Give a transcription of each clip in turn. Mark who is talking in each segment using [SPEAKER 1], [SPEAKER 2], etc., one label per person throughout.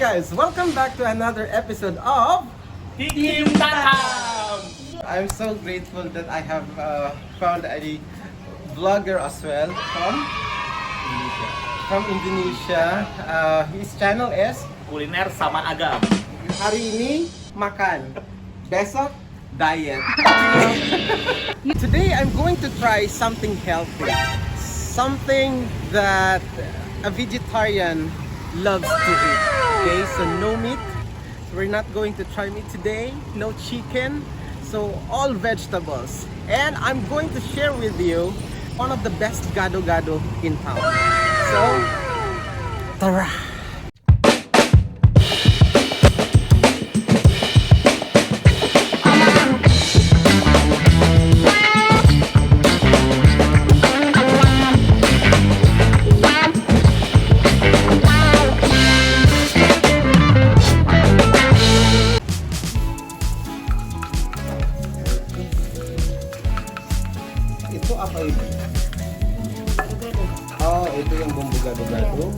[SPEAKER 1] guys, welcome back to another episode of
[SPEAKER 2] TIKIM TAKAM!
[SPEAKER 1] I'm so grateful that I have found a vlogger as well from Indonesia. His channel is
[SPEAKER 2] Kuliner sama agam.
[SPEAKER 1] hari ini makan, besok diet. Today I'm going to try something healthy, something that a vegetarian loves to eat. Okay, so no meat. We're not going to try meat today. No chicken. So all vegetables. And I'm going to share with you one of the best Gado Gado in town. So, tara! Ito apa itu? Oh, itu yang bumbu gado-gado.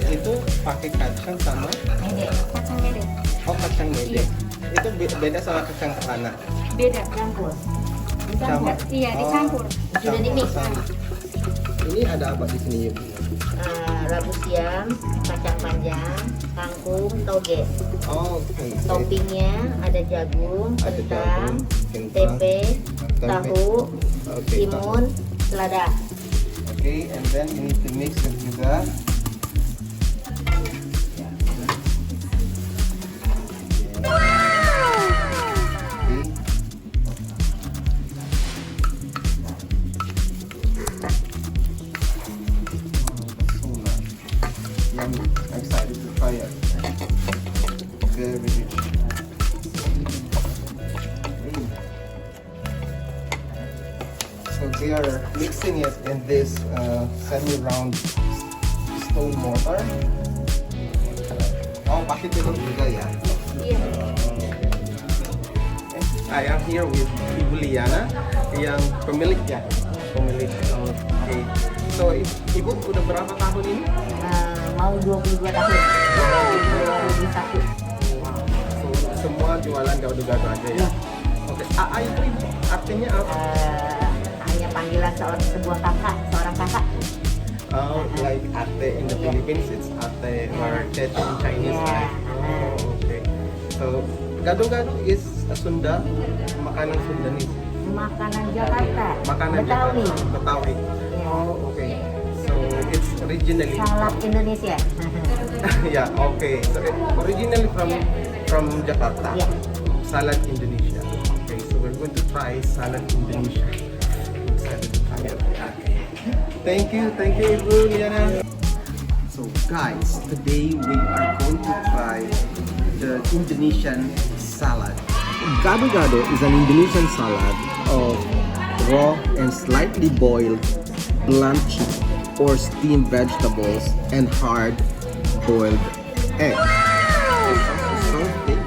[SPEAKER 1] Itu pakai kacang sama?
[SPEAKER 3] Kacang mede.
[SPEAKER 1] Oh, kacang mede. Itu beda sama kacang tanah.
[SPEAKER 3] Beda, campur.
[SPEAKER 1] Campur.
[SPEAKER 3] Iya, dicampur. Sudah di mix.
[SPEAKER 1] Ini ada apa di sini, Yuk?
[SPEAKER 3] Labu siam, kacang panjang, kangkung, toge.
[SPEAKER 1] Oh, oke.
[SPEAKER 3] Toppingnya ada jagung,
[SPEAKER 1] Ada
[SPEAKER 3] kentang,
[SPEAKER 1] jagung, kentang,
[SPEAKER 3] tempe, tahu,
[SPEAKER 1] Oke,
[SPEAKER 3] timun, selada.
[SPEAKER 1] Okay, and then you need to mix it juga. Yummy. I'm excited to try it. Very rich. So they are mixing it in this semi-round stone mortar. Oh, pakai telur juga ya?
[SPEAKER 3] Iya.
[SPEAKER 1] I am here with Ibu Liana, yang pemilik ya? Pemilik. Oke. So, Ibu udah berapa tahun ini?
[SPEAKER 3] Mau 22 tahun. 21.
[SPEAKER 1] So, semua jualan gado-gado aja ya? Oke. AA itu Ibu, artinya apa?
[SPEAKER 3] Hanya panggilan sebuah kakak, seorang kakak.
[SPEAKER 1] Oh, like ate in the Philippines, it's ate or chet in Chinese,
[SPEAKER 3] Yeah.
[SPEAKER 1] right? Oh, okay. So, gado-gado is a Sunda, makanan Sundanese.
[SPEAKER 3] Makanan Jakarta.
[SPEAKER 1] Makanan
[SPEAKER 3] Betawi.
[SPEAKER 1] Jakarta, Betawi.
[SPEAKER 3] Yeah.
[SPEAKER 1] Oh, okay. So, it's originally
[SPEAKER 3] Salad Indonesia.
[SPEAKER 1] yeah, okay. So, originally from Jakarta.
[SPEAKER 3] Yeah.
[SPEAKER 1] Salad Indonesia. Okay, so we're going to try salad Indonesia. I'm excited to try it. Okay. Thank you, Ibu Liana. So guys, today we are going to try the Indonesian salad. Gado Gado is an Indonesian salad of raw and slightly boiled blanched or steamed vegetables and hard boiled egg. It's so thick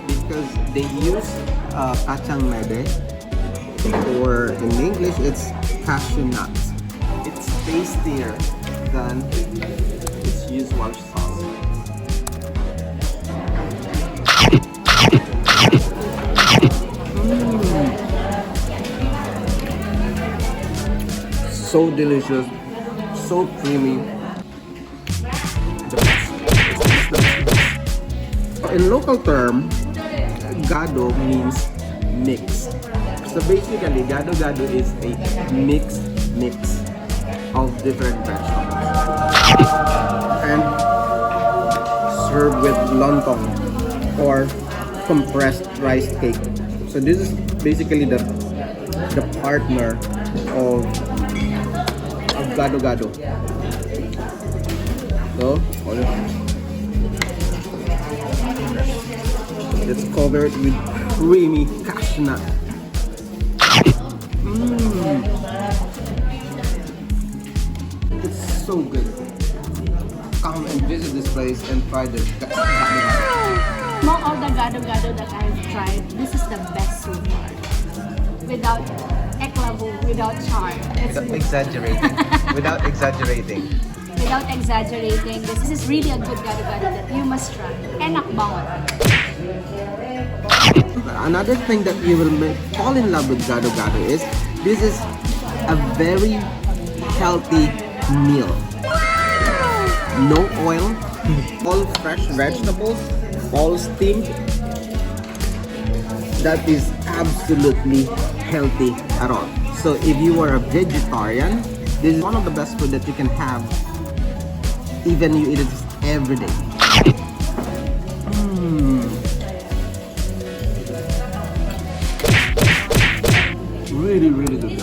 [SPEAKER 1] because they use kacang mede, or in English it's cashew nuts. It's tastier than its usual sauce. So delicious, so creamy. In local term, gado means mix. So basically, Gado Gado is a mix of different vegetables and served with lontong or compressed rice cake. So this is basically the partner of Gado Gado. So let's cover it with creamy cashew nut. It's so good. Come and visit this place and try the Gado Gado.
[SPEAKER 4] Among all the Gado Gado that I've tried, this is the best so far. Without eklabu, without char. It's
[SPEAKER 1] Without exaggerating.
[SPEAKER 4] without exaggerating, this is really a good Gado Gado that you must try. Enak banget.
[SPEAKER 1] Another thing that you will fall in love with Gado Gado is this is a very healthy meal. No oil, all fresh vegetables, all steamed. That is absolutely healthy at all. So if you are a vegetarian, this is one of the best food that you can have. Even you eat it every day. Really, really good.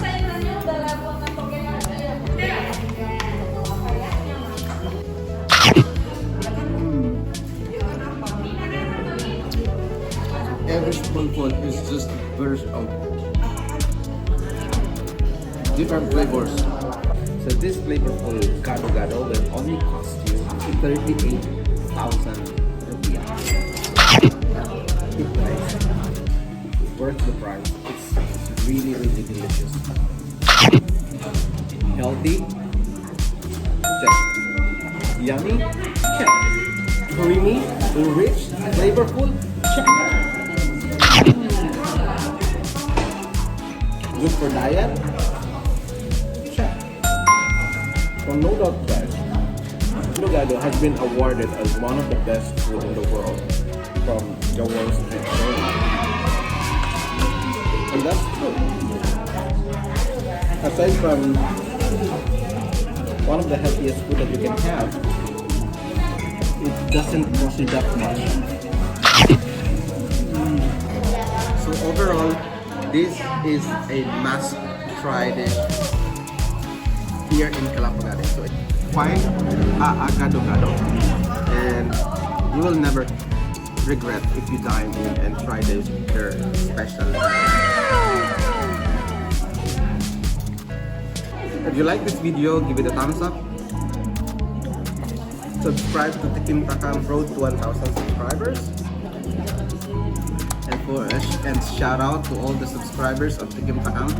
[SPEAKER 1] Every spoonful is just a burst of different flavors. So this flavorful Gado Gado will only cost you 38,000 rupiah. Worth the price. It's really, really delicious. Healthy? Check. Yummy? Check. Creamy? Rich? Flavorful? Check. Good for diet? Check. So no doubt that Gado Gado has been awarded as one of the best food in the world from the Wall Street Journal. And that's true. Aside from one of the healthiest food that you can have, it doesn't cost you that much. So overall, this is a must-try dish here in Kalapagate. So find a Gado Gado and you will never regret if you dine in and try their special. If you like this video, give it a thumbs up. Subscribe to TIKIM TAKAM Road to 1,000 subscribers. And shout out to all the subscribers of TIKIM TAKAM.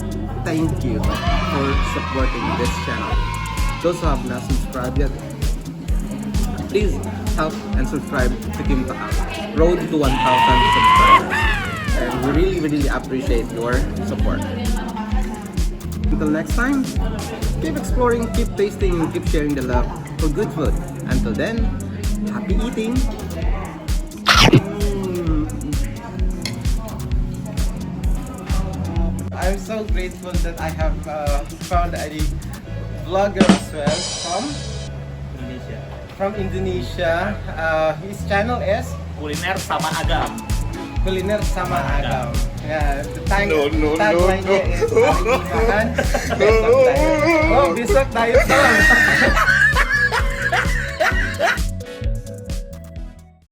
[SPEAKER 1] Thank you for supporting this channel. Those who have not subscribed yet, please help and subscribe to TIKIM TAKAM Road to 1,000 subscribers. And we really, really appreciate your support. Until next time, keep exploring, keep tasting, and keep sharing the love for good food. Until then, happy eating! I'm so grateful that I have found a vlogger as well from Indonesia. His channel is
[SPEAKER 2] Kuliner sama agam.
[SPEAKER 1] Kuliner sama agam. Yeah, the tagline niya is Hari Makan, Besok Tayo. Oh, besok tayo.